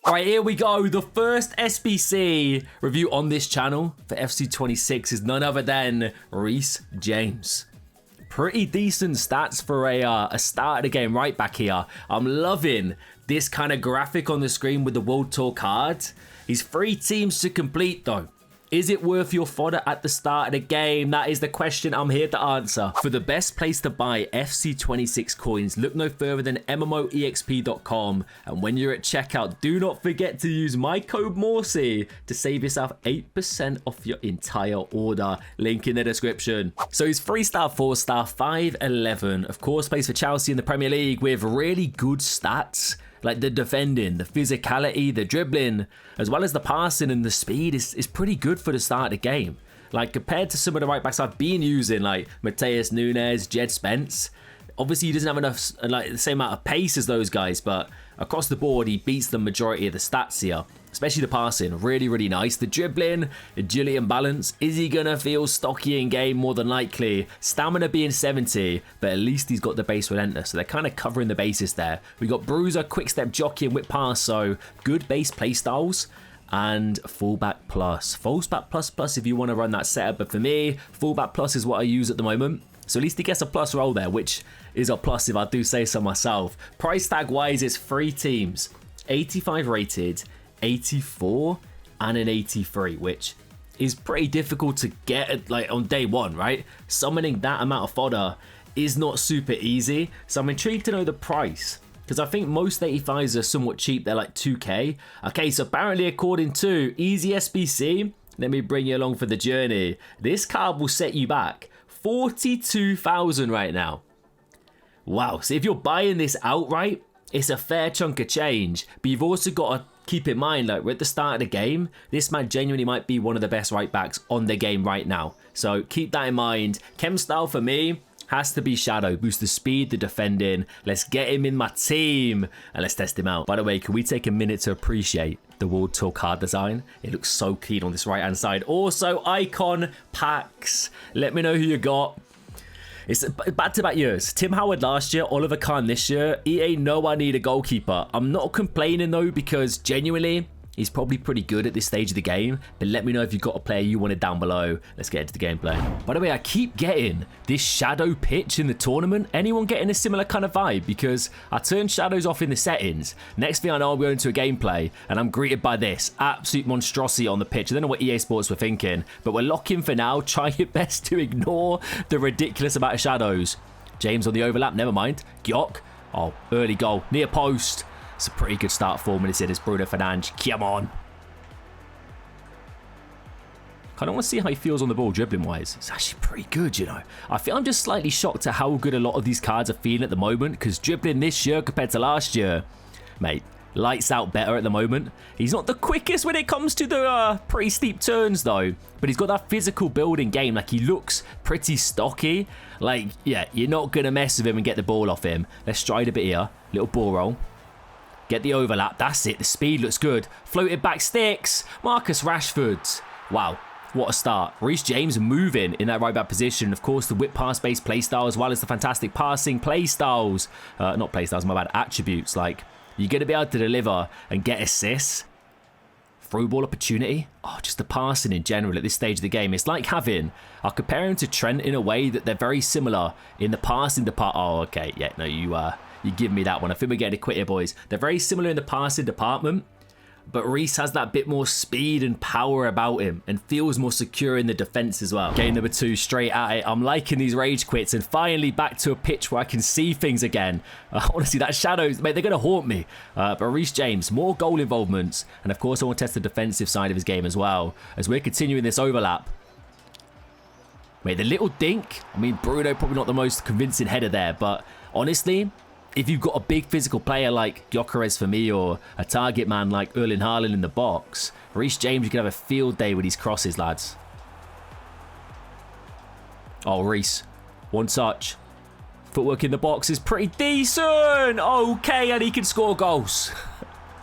All right, here we go. The first SBC review on this channel for FC26 is none other than Reece James. Pretty decent stats for a start of the game right back here. I'm loving this kind of graphic on the screen with the World Tour card. He's 3 teams to complete though. Is it worth your fodder at the start of the game? That is the question I'm here to answer. For the best place to buy FC26 coins, look no further than MMOEXP.com. And when you're at checkout, do not forget to use my code Morsey to save yourself 8% off your entire order. Link in the description. So he's 3-star, 4-star, 5'11". Of course, plays for Chelsea in the Premier League with really good stats. Like the defending, the physicality, the dribbling, as well as the passing and the speed is pretty good for the start of the game. Like compared to some of the right backs I've been using, like Mateus Nunes, Jed Spence. Obviously, he doesn't have enough, like the same amount of pace as those guys, but across the board, he beats the majority of the stats here. Especially the passing, really, really nice. The dribbling, agility and balance. Is he going to feel stocky in game? More than likely. Stamina being 70, but at least he's got the base relentless. So they're kind of covering the bases there. We got bruiser, quick step, jockey, and whip pass. So good base playstyles. And fullback plus. Fullback plus if you want to run that setup. But for me, fullback plus is what I use at the moment. So at least he gets a plus roll there, which is a plus if I do say so myself. Price tag wise, it's 3 teams. 85 rated, 84 and an 83, which is pretty difficult to get like on day one, right? Summoning that amount of fodder is not super easy. So I'm intrigued to know the price, because I think most 85s are somewhat cheap. They're like 2k. Okay, so apparently according to Easy SBC, let me bring you along for the journey. This card will set you back 42,000 right now. Wow, so if you're buying this outright, it's a fair chunk of change, but you've also got to keep in mind, like we're at the start of the game, this man genuinely might be one of the best right backs on the game right now. So keep that in mind. Chem style for me has to be Shadow. Boost the speed, the defending. Let's get him in my team and let's test him out. By the way, can we take a minute to appreciate the World Tour card design? It looks so clean on this right hand side. Also, icon packs. Let me know who you got. It's back-to-back years. Tim Howard last year, Oliver Kahn this year. EA know I need a goalkeeper. I'm not complaining though, because genuinely, he's probably pretty good at this stage of the game. But let me know if you've got a player you wanted down below. Let's get into the gameplay. By the way, I keep getting this shadow pitch in the tournament. Anyone getting a similar kind of vibe? Because I turned shadows off in the settings. Next thing I know, I'm going into a gameplay and I'm greeted by this absolute monstrosity on the pitch. I don't know what EA Sports were thinking, but we're locking for now. Try your best to ignore the ridiculous amount of shadows. James on the overlap, never mind. Gyök. Oh, early goal. Near post. It's a pretty good start, 4 minutes in. It's Bruno Fernandes. Come on. Kind of want to see how he feels on the ball dribbling-wise. It's actually pretty good, you know. I feel I'm just slightly shocked at how good a lot of these cards are feeling at the moment, because dribbling this year compared to last year, mate, lights out better at the moment. He's not the quickest when it comes to the pretty steep turns, though. But he's got that physical building game. Like, he looks pretty stocky. Like, yeah, you're not going to mess with him and get the ball off him. Let's stride a bit here. Little ball roll. Get the overlap. That's it. The speed looks good. Floated back sticks. Marcus Rashford. Wow. What a start. Reece James moving in that right back position. Of course, the whip pass based playstyle, as well as the fantastic passing playstyles. Not playstyles, my bad. Attributes. Like, you're going to be able to deliver and get assists. Through ball opportunity. Oh, just the passing in general at this stage of the game. It's like having, I'll compare him to Trent in a way that they're very similar in the passing department. Oh, okay. Yeah, no, you give me that one. I think we're getting a quit here, boys. They're very similar in the passing department, but Reece has that bit more speed and power about him and feels more secure in the defense as well. Game number 2, straight at it. I'm liking these rage quits and finally back to a pitch where I can see things again. I want to see that shadows, mate, they're going to haunt me. But Reece James, more goal involvements. And of course, I want to test the defensive side of his game as well, as we're continuing this overlap. Mate, the little dink. I mean, Bruno, probably not the most convincing header there, but honestly, if you've got a big physical player like Gyökeres for me, or a target man like Erling Haaland in the box, Reece James, you can have a field day with these crosses, lads. Oh, Reece. One touch. Footwork in the box is pretty decent. Okay, and he can score goals.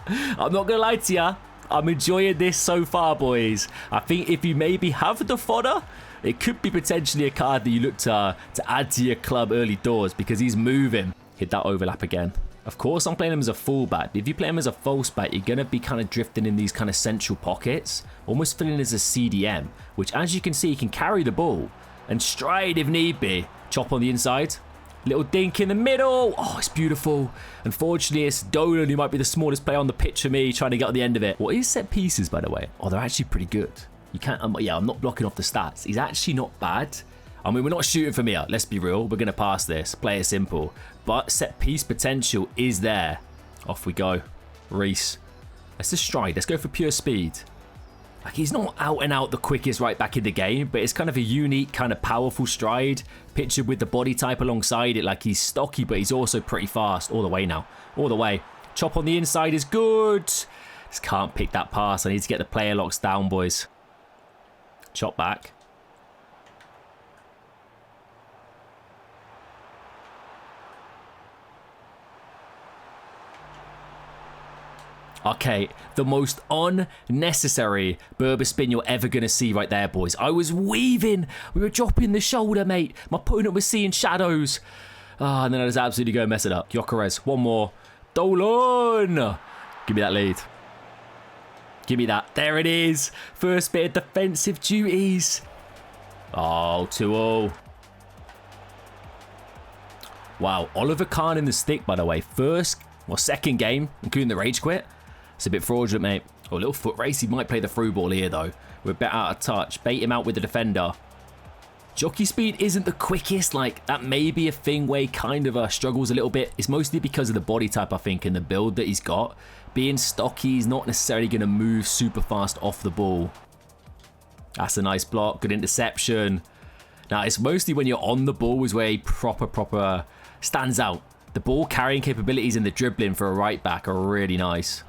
I'm not going to lie to you. I'm enjoying this so far, boys. I think if you maybe have the fodder, it could be potentially a card that you look to add to your club early doors, because he's moving. Hit that overlap again. Of course, I'm playing him as a fullback. If you play him as a false back, you're going to be kind of drifting in these kind of central pockets, almost feeling as a CDM, which, as you can see, can carry the ball and stride if need be. Chop on the inside. Little dink in the middle. Oh, it's beautiful. Unfortunately, it's Dolan who might be the smallest player on the pitch for me, trying to get on the end of it. What is set pieces, by the way? Oh, they're actually pretty good. You can't, yeah, I'm not blocking off the stats. He's actually not bad. I mean, we're not shooting from here. Let's be real. We're going to pass this. Play it simple. But set piece potential is there. Off we go. Reece. Let's just stride. Let's go for pure speed. Like, he's not out and out the quickest right back in the game, but it's kind of a unique, kind of powerful stride. Pictured with the body type alongside it. Like, he's stocky, but he's also pretty fast. All the way now. All the way. Chop on the inside is good. Just can't pick that pass. I need to get the player locks down, boys. Chop back. Okay, the most unnecessary Berber spin you're ever going to see right there, boys. I was weaving. We were dropping the shoulder, mate. My opponent was seeing shadows. Ah, and then I just absolutely go mess it up. Gyökeres, one more. Dolan! Give me that lead. Give me that. There it is. First bit of defensive duties. Oh, 2-0. Wow, Oliver Kahn in the stick, by the way. Second game, including the rage quit. It's a bit fraudulent, mate. Oh, a little foot race. He might play the through ball here, though. We're a bit out of touch. Bait him out with the defender. Jockey speed isn't the quickest. Like, that may be a thing where he kind of struggles a little bit. It's mostly because of the body type, I think, and the build that he's got. Being stocky, he's not necessarily going to move super fast off the ball. That's a nice block. Good interception. Now, it's mostly when you're on the ball is where he proper stands out. The ball carrying capabilities and the dribbling for a right back are really nice.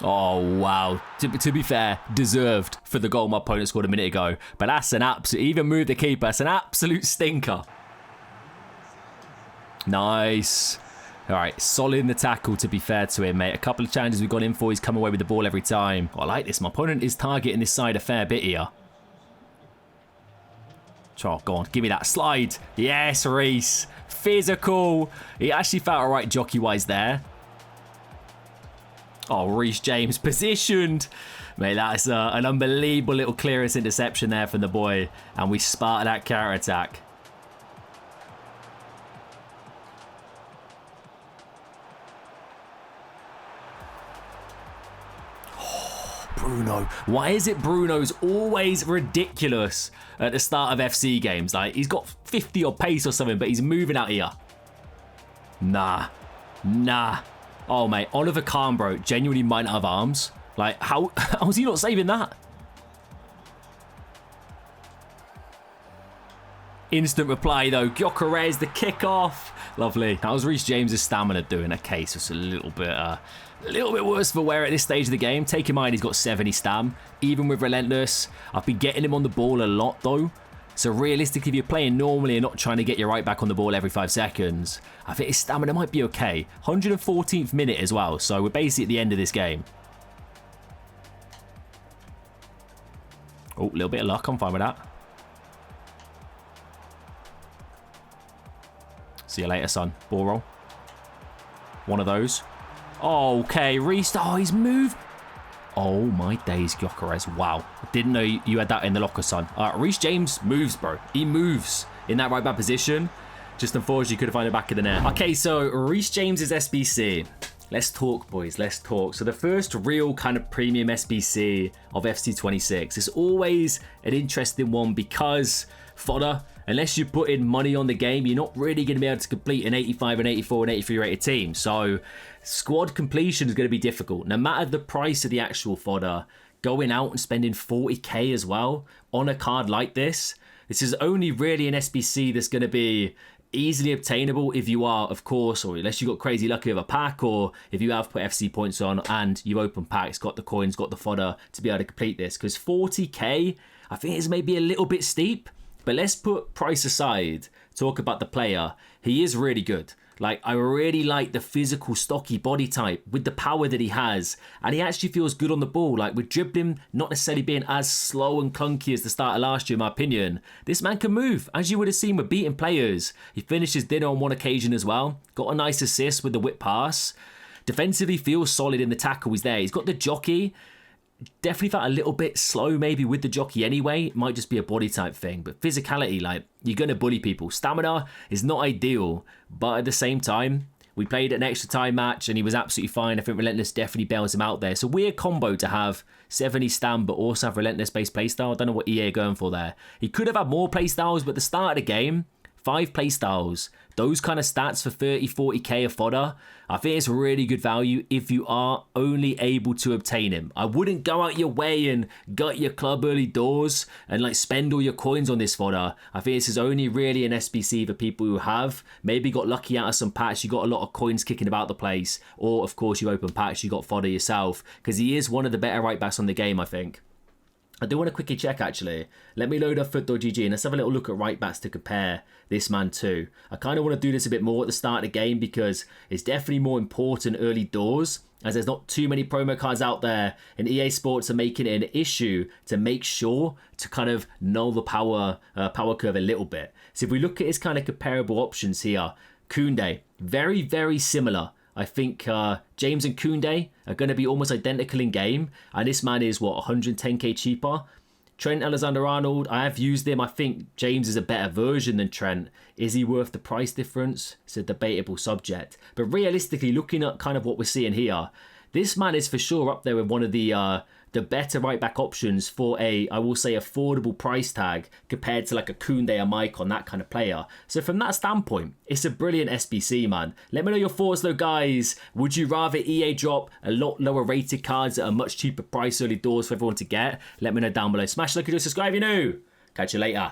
Oh, wow. To be fair, deserved for the goal my opponent scored a minute ago. But that's an absolute, even move the keeper, that's an absolute stinker. Nice. All right, solid in the tackle, to be fair to him, mate. A couple of challenges we've gone in for. He's come away with the ball every time. Oh, I like this. My opponent is targeting this side a fair bit here. Oh, go on. Give me that slide. Yes, Reece. Physical. He actually felt all right jockey-wise there. Oh, Reece James positioned. Mate, that's an unbelievable little clearance interception there from the boy. And we sparked that counter-attack. Bruno. Why is it Bruno's always ridiculous at the start of FC games? Like, he's got 50 or pace or something, but he's moving out here. Nah. Oh, mate, Oliver Kahn, bro, genuinely might not have arms. Like, how's he not saving that? Instant reply, though. Gyökeres, the kickoff. Lovely. How's Reece James' stamina doing? Okay, so it's a little bit worse for wear at this stage of the game. Take in mind he's got 70 stam. Even with Relentless, I've been getting him on the ball a lot, though. So realistically, if you're playing normally and not trying to get your right back on the ball every 5 seconds, I think his stamina might be okay. 114th minute as well, so we're basically at the end of this game. Oh, a little bit of luck. I'm fine with that. See you later, son. Ball roll. One of those. Okay, Reece. Oh, he's moved. Oh, my days, Gyökeres. Wow. Didn't know you had that in the locker, son. Reece James moves, bro. He moves in that right back position. Just unfortunately, couldn't find it back in the net. Okay, so Reece James is SBC. Let's talk, boys. Let's talk. So the first real kind of premium SBC of FC26 is always an interesting one because FODDER, unless you put in money on the game, you're not really going to be able to complete an 85, an 84, an 83 rated team. So squad completion is going to be difficult. No matter the price of the actual FODDER, going out and spending 40k as well on a card like this is only really an SBC that's going to be easily obtainable if you are, of course, or unless you got crazy lucky with a pack, or if you have put FC points on and you open packs, got the coins, got the FODDER to be able to complete this. Because 40k, I think is maybe a little bit steep. But let's put price aside, talk about the player. He is really good. Like, I really like the physical, stocky body type with the power that he has. And he actually feels good on the ball. Like, with dribbling not necessarily being as slow and clunky as the start of last year, in my opinion, this man can move. As you would have seen with beating players. He finished his dinner on one occasion as well. Got a nice assist with the whip pass. Defensively feels solid in the tackle. He's there. He's got the jockey. Definitely felt a little bit slow maybe with the jockey anyway. It might just be a body type thing. But physicality, like, you're going to bully people. Stamina is not ideal. But at the same time, we played an extra time match and he was absolutely fine. I think Relentless definitely bails him out there. It's a weird combo to have 70 stam but also have Relentless based playstyle. I don't know what EA are going for there. He could have had more playstyles, but at the start of the game, 5 playstyles, those kind of stats for 30, 40k of fodder, I think it's really good value if you are only able to obtain him. I wouldn't go out your way and gut your club early doors and like spend all your coins on this fodder. I think this is only really an SBC for people who have maybe got lucky out of some packs, you got a lot of coins kicking about the place, or of course you open packs, you got fodder yourself, because he is one of the better right backs on the game, I think. I do want to quickly check actually. Let me load up FODDER.gg and let's have a little look at right backs to compare this man to. I kind of want to do this a bit more at the start of the game because it's definitely more important early doors, as there's not too many promo cards out there, and EA Sports are making it an issue to make sure to kind of null the power curve a little bit. So if we look at his kind of comparable options here, Koundé, very, very similar. I think James and Koundé are going to be almost identical in game. And this man is, what, 110k cheaper? Trent Alexander-Arnold, I have used him. I think James is a better version than Trent. Is he worth the price difference? It's a debatable subject. But realistically, looking at kind of what we're seeing here, this man is for sure up there with one of the better right back options for a, I will say, affordable price tag compared to like a Koundé or Maicon, that kind of player. So from that standpoint, it's a brilliant SBC, man. Let me know your thoughts though, guys. Would you rather EA drop a lot lower rated cards at a much cheaper price early doors for everyone to get? Let me know down below. Smash the like and subscribe if you're new. Catch you later.